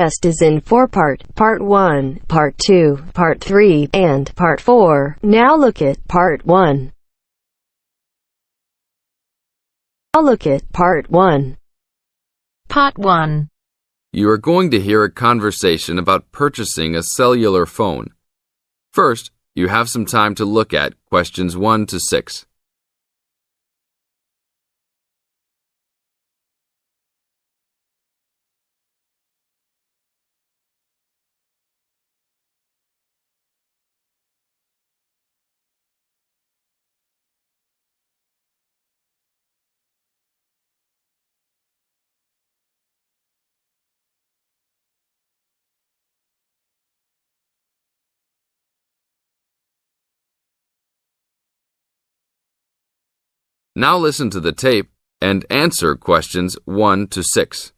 test is in 4-part, Part 1, Part 2, Part 3, and Part 4. Now look at Part 1. Now look at Part 1. Part 1. You are going to hear a conversation about purchasing a cellular phone. First, you have some time to look at questions 1 to 6. Now listen to the tape and answer questions 1 to 6.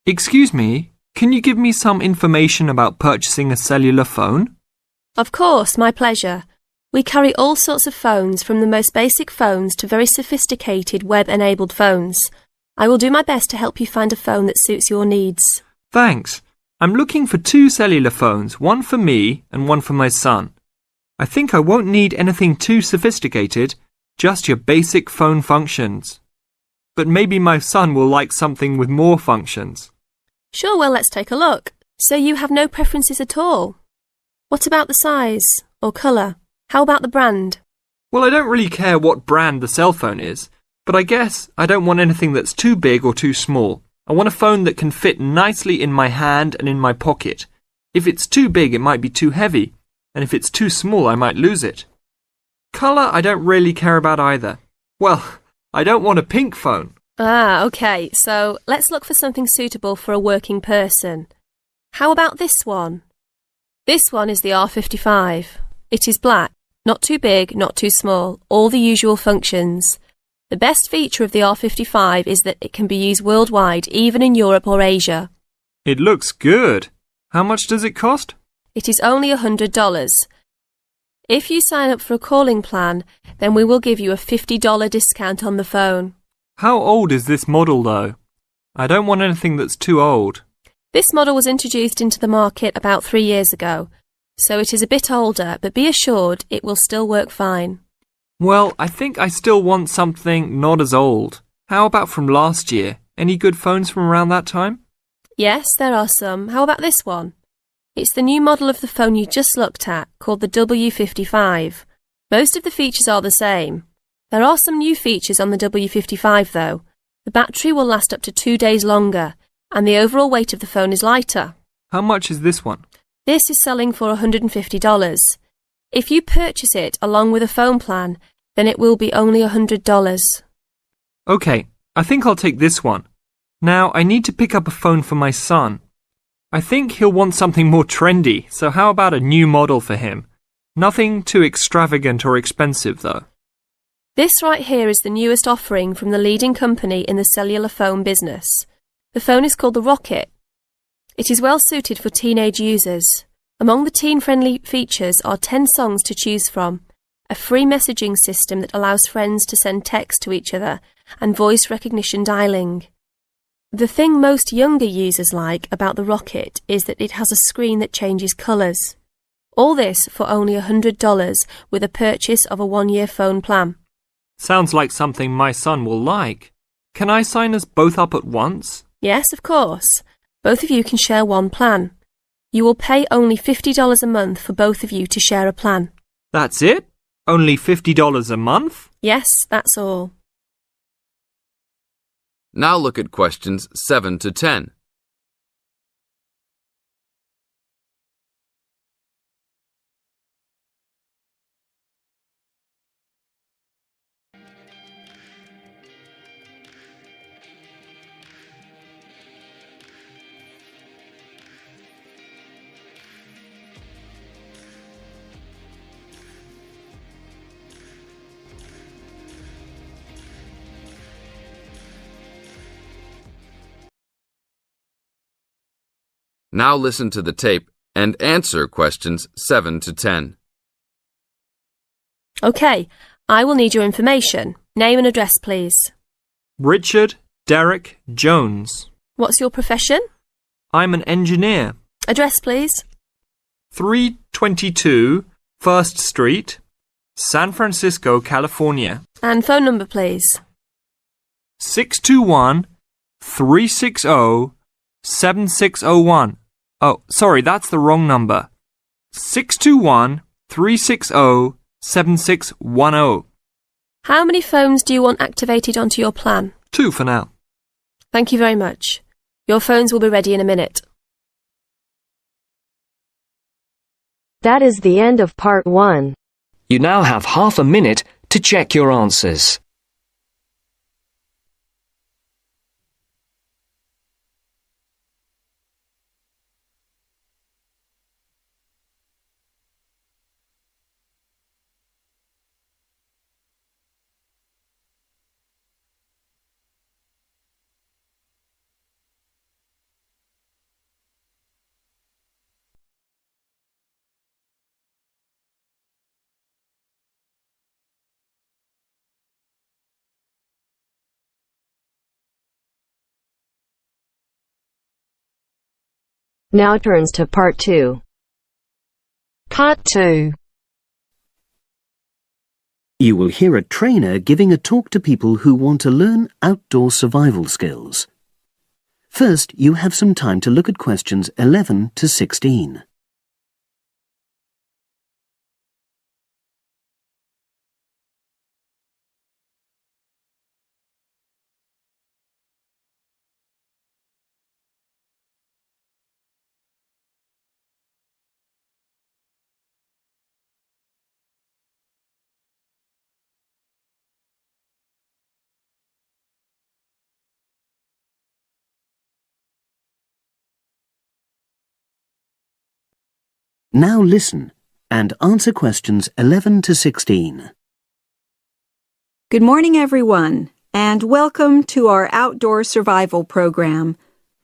Excuse me, can you give me some information about purchasing a cellular phone? Of course, my pleasure. We carry all sorts of phones, from the most basic phones to very sophisticated web-enabled phones. I will do my best to help you find a phone that suits your needs. Thanks. I'm looking for 2 cellular phones, one for me and one for my son. I think I won't need anything too sophisticated, just your basic phone functions. But maybe my son will like something with more functions. Sure, well, let's take a look. So you have no preferences at all? What about the size or colour? How about the brand? Well, I don't really care what brand the cell phone is, but I guess I don't want anything that's too big or too small. I want a phone that can fit nicely in my hand and in my pocket. If it's too big, it might be too heavy, and if it's too small, I might lose it. Colour I don't really care about either. Well, I don't want a pink phone. Ah, OK, so let's look for something suitable for a working person. How about this one? This one is the R55. It is black, not too big, not too small, all the usual functions. The best feature of the R55 is that it can be used worldwide, even in Europe or Asia. It looks good. How much does it cost? It is only $100. If you sign up for a calling plan, then we will give you a $50 discount on the phone. How old is this model, though? I don't want anything that's too old. This model was introduced into the market about 3 years ago, so it is a bit older, but be assured it will still work fine. Well, I think I still want something not as old. How about from last year? Any good phones from around that time? Yes, there are some. How about this one? It's the new model of the phone you just looked at, called the W55. Most of the features are the same. There are some new features on the W55 though. The battery will last up to 2 days longer, and the overall weight of the phone is lighter. How much is this one? This is selling for $150. If you purchase it along with a phone plan, then it will be only $100. OK, I think I'll take this one. Now, I need to pick up a phone for my son. I think he'll want something more trendy, so how about a new model for him? Nothing too extravagant or expensive, though. This right here is the newest offering from the leading company in the cellular phone business. The phone is called the Rocket. It is well suited for teenage users. Among the teen-friendly features are 10 songs to choose from, a free messaging system that allows friends to send text to each other, and voice recognition dialing. The thing most younger users like about the Rocket is that it has a screen that changes colours. All this for only $100 with a purchase of a 1-year phone plan. Sounds like something my son will like. Can I sign us both up at once? Yes, of course. Both of you can share one plan. You will pay only $50 a month for both of you to share a plan. That's it? Only $50 a month? Yes, that's all. Now look at questions 7 to 10. Now listen to the tape and answer questions 7 to 10. OK, I will need your information. Name and address, please. Richard Derek Jones. What's your profession? I'm an engineer. Address, please. 322 First Street, San Francisco, California. And phone number, please. 621-360-7601. Oh, sorry, that's the wrong number. 621-360-7610. How many phones do you want activated onto your plan? 2 for now. Thank you very much. Your phones will be ready in a minute. That is the end of part 1. You now have half a minute to check your answers. Now turns to part 2. Part 2. You will hear a trainer giving a talk to people who want to learn outdoor survival skills. First, you have some time to look at questions 11 to 16. Now listen and answer questions 11 to 16. Good morning, everyone, and welcome to our outdoor survival program.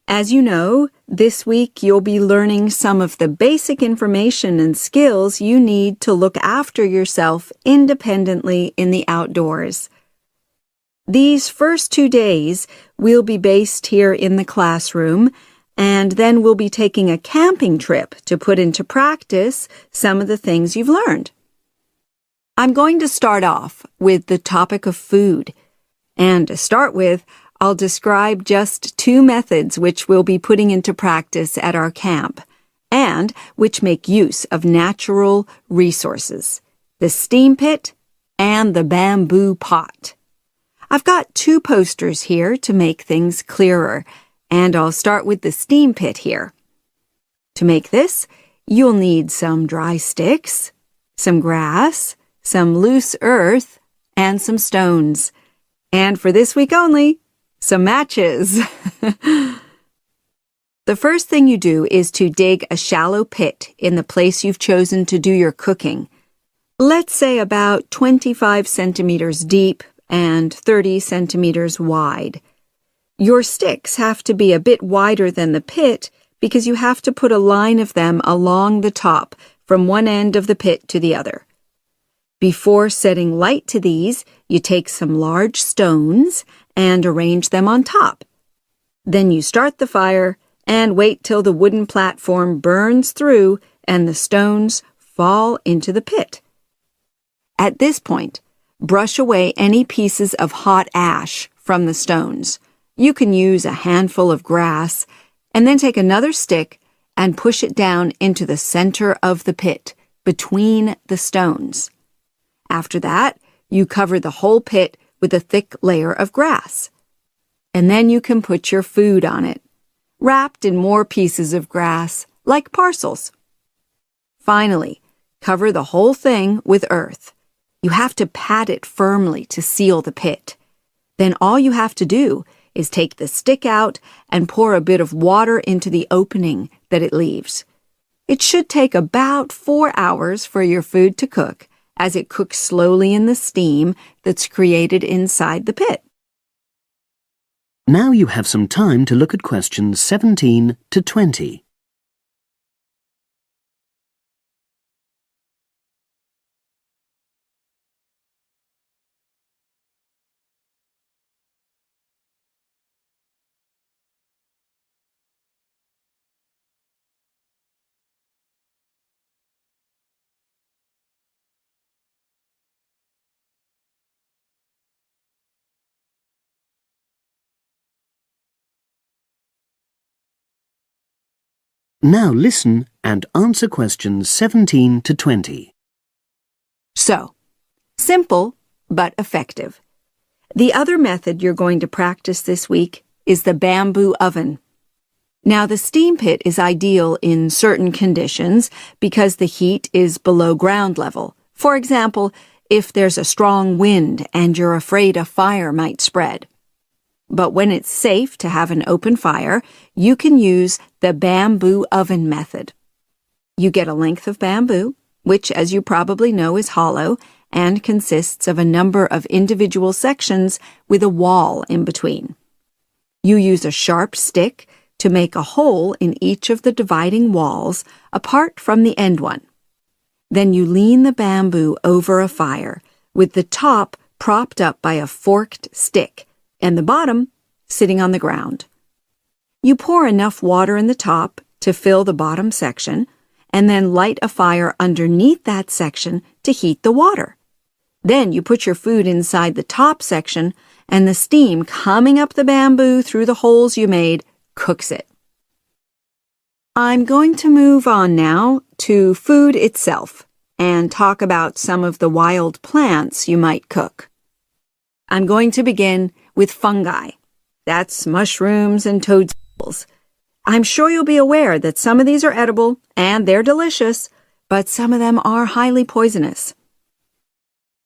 As you know, this week you'll be learning some of the basic information and skills you need to look after yourself independently in the outdoors. These first 2 days will be based here in the classroom, and then we'll be taking a camping trip to put into practice some of the things you've learned. I'm going to start off with the topic of food. And to start with, I'll describe just 2 methods which we'll be putting into practice at our camp, and which make use of natural resources: the steam pit and the bamboo pot. I've got 2 posters here to make things clearer, and I'll start with the steam pit here. To make this, you'll need some dry sticks, some grass, some loose earth, and some stones. And for this week only, some matches. The first thing you do is to dig a shallow pit in the place you've chosen to do your cooking. Let's say about 25 centimeters deep and 30 centimeters wide. Your sticks have to be a bit wider than the pit because you have to put a line of them along the top from one end of the pit to the other. Before setting light to these, you take some large stones and arrange them on top. Then you start the fire and wait till the wooden platform burns through and the stones fall into the pit. At this point, brush away any pieces of hot ash from the stones. You can use a handful of grass and then take another stick and push it down into the center of the pit, between the stones. After that, you cover the whole pit with a thick layer of grass. And then you can put your food on it, wrapped in more pieces of grass, like parcels. Finally, cover the whole thing with earth. You have to pat it firmly to seal the pit. Then all you have to do is take the stick out and pour a bit of water into the opening that it leaves. It should take about 4 hours for your food to cook, as it cooks slowly in the steam that's created inside the pit. Now you have some time to look at questions 17 to 20. Now listen and answer questions 17 to 20. So, simple but effective. The other method you're going to practice this week is the bamboo oven. Now, the steam pit is ideal in certain conditions because the heat is below ground level. For example, if there's a strong wind and you're afraid a fire might spread. But when it's safe to have an open fire, you can use the bamboo oven method. You get a length of bamboo, which, as you probably know, is hollow and consists of a number of individual sections with a wall in between. You use a sharp stick to make a hole in each of the dividing walls apart from the end one. Then you lean the bamboo over a fire, with the top propped up by a forked stick and the bottom sitting on the ground. You pour enough water in the top to fill the bottom section, and then light a fire underneath that section to heat the water. Then you put your food inside the top section, and the steam coming up the bamboo through the holes you made cooks it. I'm going to move on now to food itself and talk about some of the wild plants you might cook. I'm going to begin with fungi. That's mushrooms and toadstools. I'm sure you'll be aware that some of these are edible and they're delicious, but some of them are highly poisonous.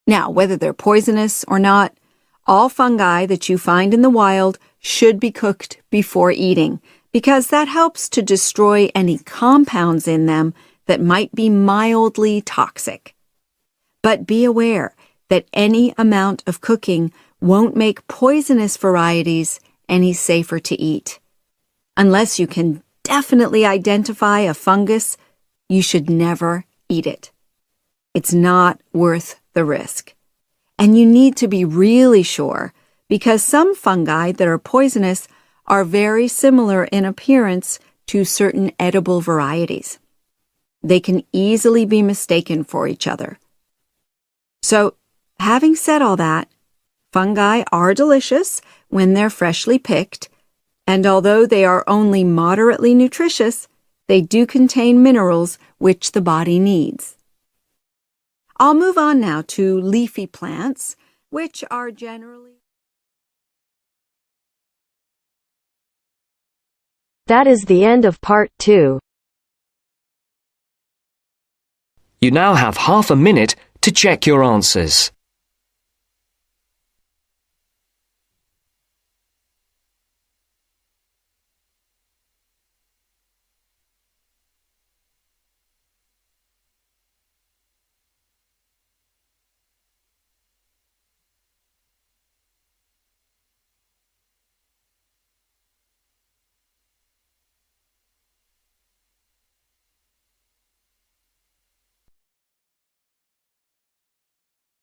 Now, whether they're poisonous or not, all fungi that you find in the wild should be cooked before eating, because that helps to destroy any compounds in them that might be mildly toxic. But be aware that any amount of cooking won't make poisonous varieties any safer to eat. Unless you can definitely identify a fungus, you should never eat it. It's not worth the risk. And you need to be really sure, because some fungi that are poisonous are very similar in appearance to certain edible varieties. They can easily be mistaken for each other. So, having said all that, fungi are delicious when they're freshly picked, and although they are only moderately nutritious, they do contain minerals which the body needs. I'll move on now to leafy plants, which are generally... That is the end of part 2. You now have half a minute to check your answers.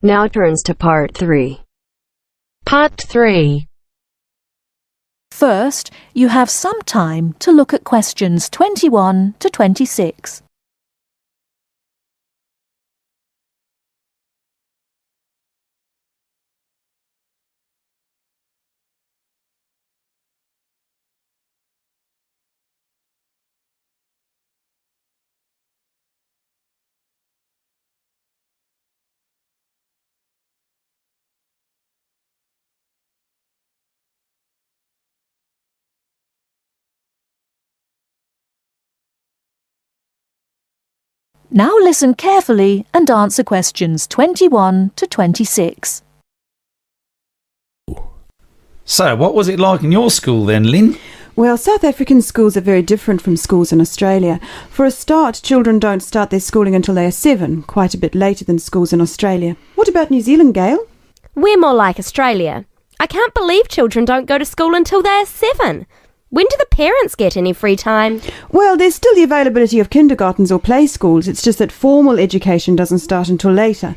Now turns to part 3. Part 3. First, you have some time to look at questions 21 to 26. Now listen carefully and answer questions 21 to 26. So, what was it like in your school then, Lynn? Well, South African schools are very different from schools in Australia. For a start, children don't start their schooling until they are 7, quite a bit later than schools in Australia. What about New Zealand, Gail? We're more like Australia. I can't believe children don't go to school until they are 7. When do the parents get any free time? Well, there's still the availability of kindergartens or play schools. It's just that formal education doesn't start until later.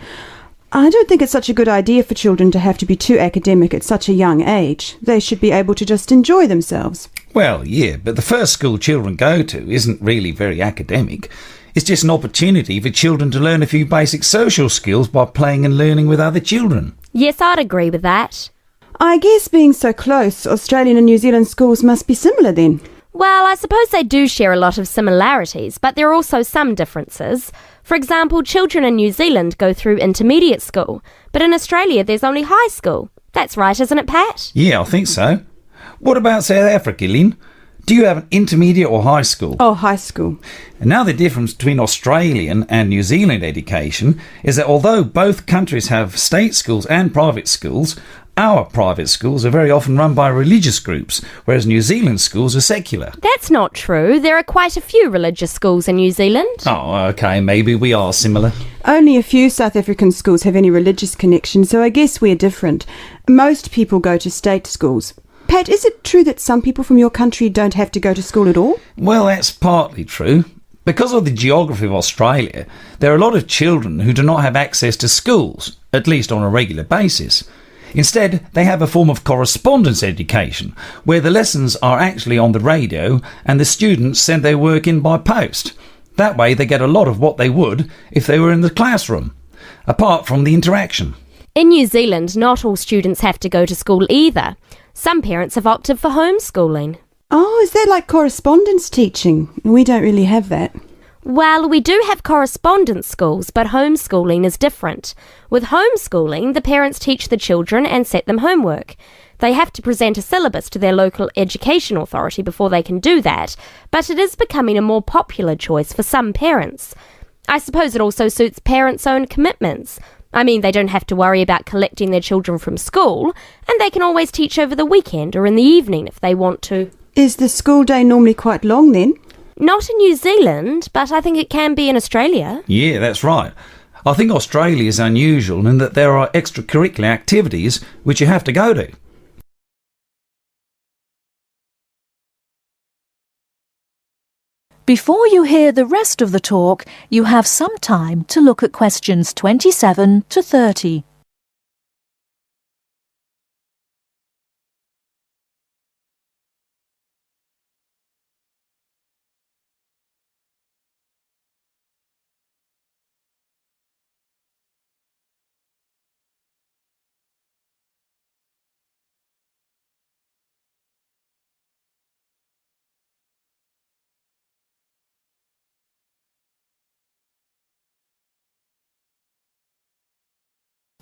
I don't think it's such a good idea for children to have to be too academic at such a young age. They should be able to just enjoy themselves. Well, yeah, but the first school children go to isn't really very academic. It's just an opportunity for children to learn a few basic social skills by playing and learning with other children. Yes, I'd agree with that. I guess being so close, Australian and New Zealand schools must be similar then. Well, I suppose they do share a lot of similarities, but there are also some differences. For example, children in New Zealand go through intermediate school, but in Australia there's only high school. That's right, isn't it, Pat? Yeah, I think so. What about South Africa, Lynn? Do you have an intermediate or high school? Oh, high school. And now the difference between Australian and New Zealand education is that although both countries have state schools and private schools, our private schools are very often run by religious groups, whereas New Zealand schools are secular. That's not true. There are quite a few religious schools in New Zealand. Oh, OK, maybe we are similar. Only a few South African schools have any religious connection, so I guess we're different. Most people go to state schools. Pat, is it true that some people from your country don't have to go to school at all? Well, that's partly true. Because of the geography of Australia, there are a lot of children who do not have access to schools, at least on a regular basis. Instead, they have a form of correspondence education, where the lessons are actually on the radio and the students send their work in by post. That way they get a lot of what they would if they were in the classroom, apart from the interaction. In New Zealand, not all students have to go to school either. Some parents have opted for homeschooling. Oh, is that like correspondence teaching? We don't really have that. Well, we do have correspondence schools, but homeschooling is different. With homeschooling, the parents teach the children and set them homework. They have to present a syllabus to their local education authority before they can do that, but it is becoming a more popular choice for some parents. I suppose it also suits parents' own commitments. I mean, they don't have to worry about collecting their children from school, and they can always teach over the weekend or in the evening if they want to. Is the school day normally quite long then? Not in New Zealand, but I think it can be in Australia. Yeah, that's right. I think Australia is unusual in that there are extracurricular activities which you have to go to. Before you hear the rest of the talk, you have some time to look at questions 27 to 30.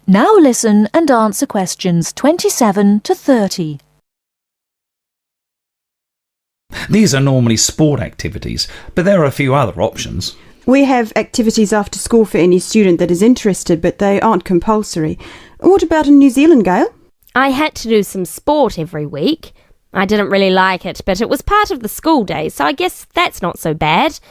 Now listen and answer questions 27 to 30. These are normally sport activities, but there are a few other options. We have activities after school for any student that is interested, but they aren't compulsory. What about in New Zealand, Gail? I had to do some sport every week. I didn't really like it, but it was part of the school day, so I guess that's not so bad.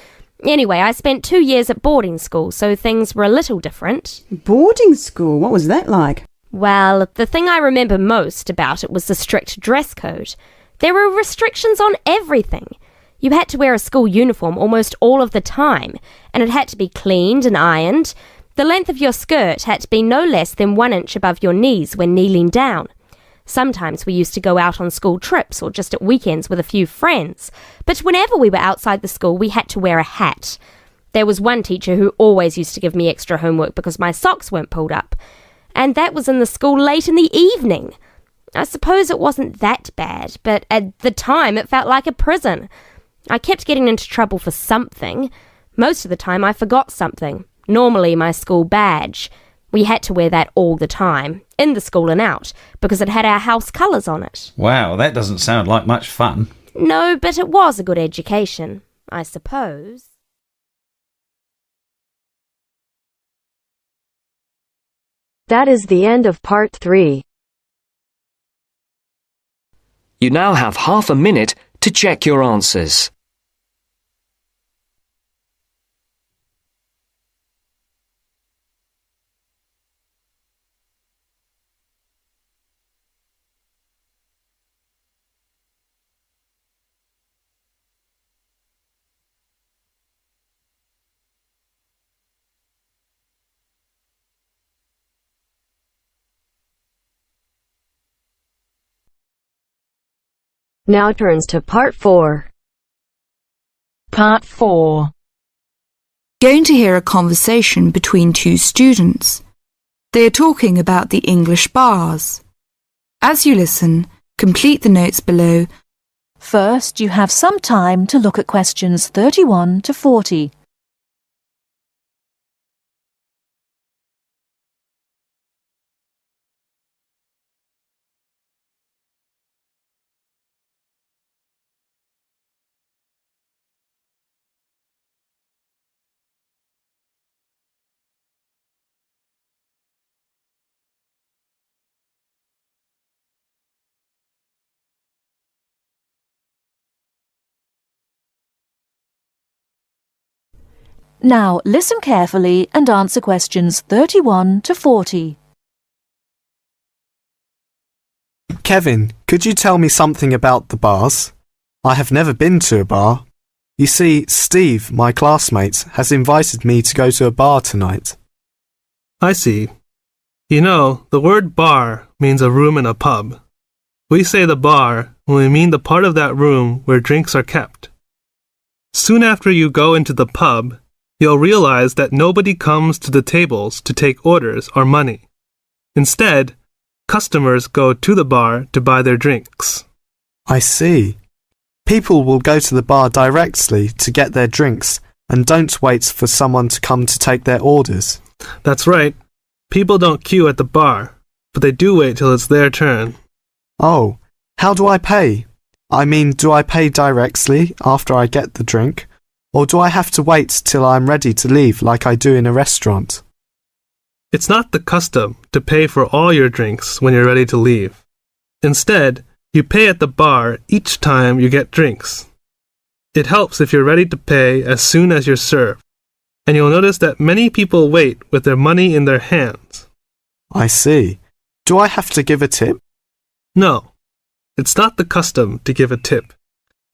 Anyway, I spent 2 years at boarding school, so things were a little different. Boarding school? What was that like? Well, the thing I remember most about it was the strict dress code. There were restrictions on everything. You had to wear a school uniform almost all of the time, and it had to be cleaned and ironed. The length of your skirt had to be no less than 1 inch above your knees when kneeling down. Sometimes we used to go out on school trips or just at weekends with a few friends. But whenever we were outside the school, we had to wear a hat. There was one teacher who always used to give me extra homework because my socks weren't pulled up. And that was in the school late in the evening. I suppose it wasn't that bad, but at the time it felt like a prison. I kept getting into trouble for something. Most of the time I forgot something, normally my school badge. We had to wear that all the time, in the school and out, because it had our house colours on it. Wow, that doesn't sound like much fun. No, but it was a good education, I suppose. That is the end of part 3. You now have half a minute to check your answers. Now turns to part 4. Part 4. Going to hear a conversation between two students. They are talking about the English bars. As you listen, complete the notes below First, you have some time to look at questions 31 to 40. Now, listen carefully and answer questions 31 to 40. Kevin, could you tell me something about the bars? I have never been to a bar. You see, Steve, my classmate, has invited me to go to a bar tonight. I see. You know, the word bar means a room in a pub. We say the bar when we mean the part of that room where drinks are kept. Soon after you go into the pub, you'll realize that nobody comes to the tables to take orders or money. Instead, customers go to the bar to buy their drinks. I see. People will go to the bar directly to get their drinks and don't wait for someone to come to take their orders. That's right. People don't queue at the bar, but they do wait till it's their turn. Oh, how do I pay? I mean, do I pay directly after I get the drink? Or do I have to wait till I'm ready to leave like I do in a restaurant? It's not the custom to pay for all your drinks when you're ready to leave. Instead, you pay at the bar each time you get drinks. It helps if you're ready to pay as soon as you're served, and you'll notice that many people wait with their money in their hands. I see. Do I have to give a tip? No, it's not the custom to give a tip.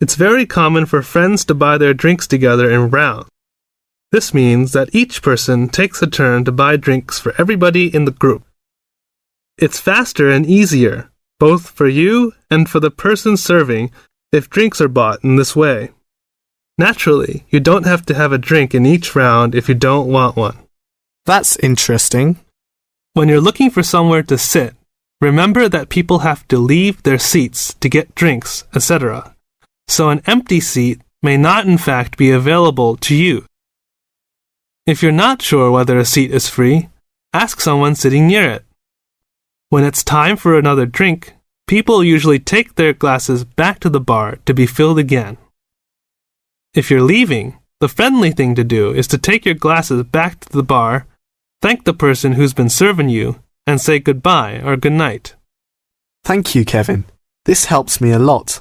It's very common for friends to buy their drinks together in rounds. This means that each person takes a turn to buy drinks for everybody in the group. It's faster and easier, both for you and for the person serving, if drinks are bought in this way. Naturally, you don't have to have a drink in each round if you don't want one. That's interesting. When you're looking for somewhere to sit, remember that people have to leave their seats to get drinks, etc. So an empty seat may not in fact be available to you. If you're not sure whether a seat is free, ask someone sitting near it. When it's time for another drink, people usually take their glasses back to the bar to be filled again. If you're leaving, the friendly thing to do is to take your glasses back to the bar, thank the person who's been serving you, and say goodbye or good night. Thank you, Kevin. This helps me a lot.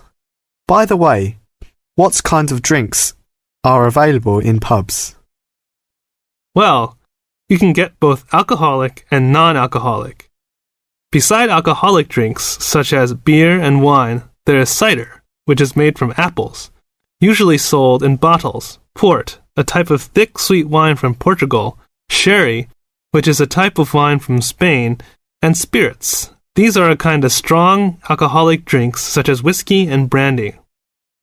By the way, what kind of drinks are available in pubs? Well, you can get both alcoholic and non-alcoholic. Beside alcoholic drinks, such as beer and wine, there is cider, which is made from apples, usually sold in bottles, port, a type of thick sweet wine from Portugal, sherry, which is a type of wine from Spain, and spirits. These are a kind of strong alcoholic drinks such as whiskey and brandy.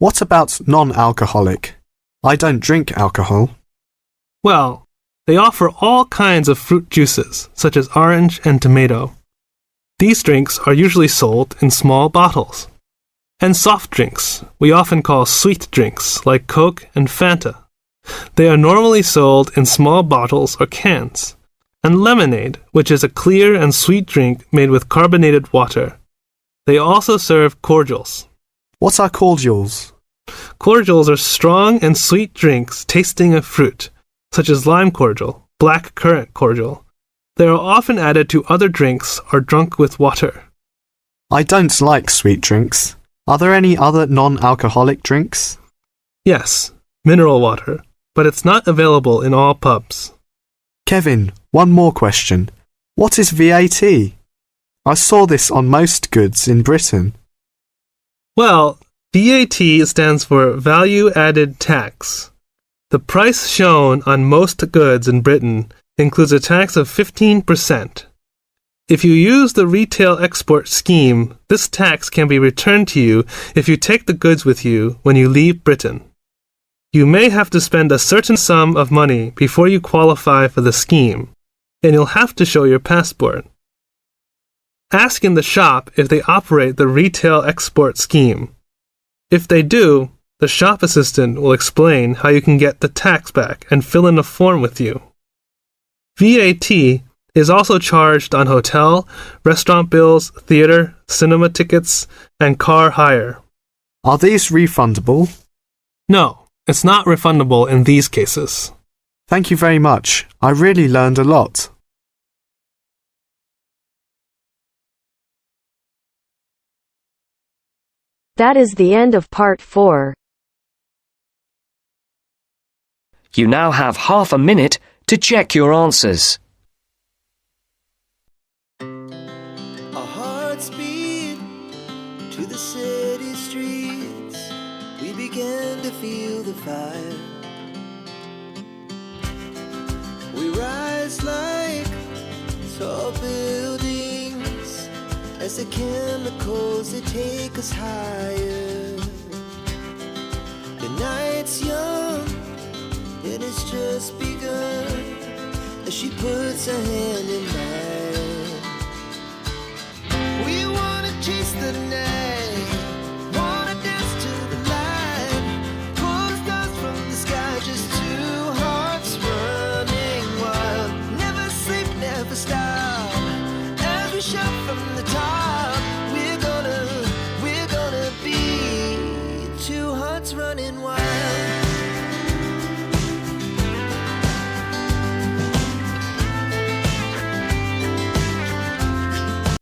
What about non-alcoholic? I don't drink alcohol. Well, they offer all kinds of fruit juices, such as orange and tomato. These drinks are usually sold in small bottles. And soft drinks, we often call sweet drinks, like Coke and Fanta. They are normally sold in small bottles or cans. And lemonade, which is a clear and sweet drink made with carbonated water. They also serve cordials. What are cordials? Cordials are strong and sweet drinks tasting of fruit, such as lime cordial, black currant cordial. They are often added to other drinks or drunk with water. I don't like sweet drinks. Are there any other non-alcoholic drinks? Yes, mineral water, but it's not available in all pubs. Kevin, one more question. What is VAT? I saw this on most goods in Britain. Well, VAT stands for Value Added Tax. The price shown on most goods in Britain includes a tax of 15%. If you use the retail export scheme, this tax can be returned to you if you take the goods with you when you leave Britain. You may have to spend a certain sum of money before you qualify for the scheme, and you'll have to show your passport. Ask in the shop if they operate the retail export scheme. If they do, the shop assistant will explain how you can get the tax back and fill in a form with you. VAT is also charged on hotel, restaurant bills, theater, cinema tickets, and car hire. Are these refundable? No, it's not refundable in these cases. Thank you very much. I really learned a lot. That is the end of part 4. You now have half a minute to check your answers. Our hearts beat to the city streets. We began to feel the fire. We rise like tall buildings as the chemicals they take us higher. The night's young and it's just begun as she puts her hand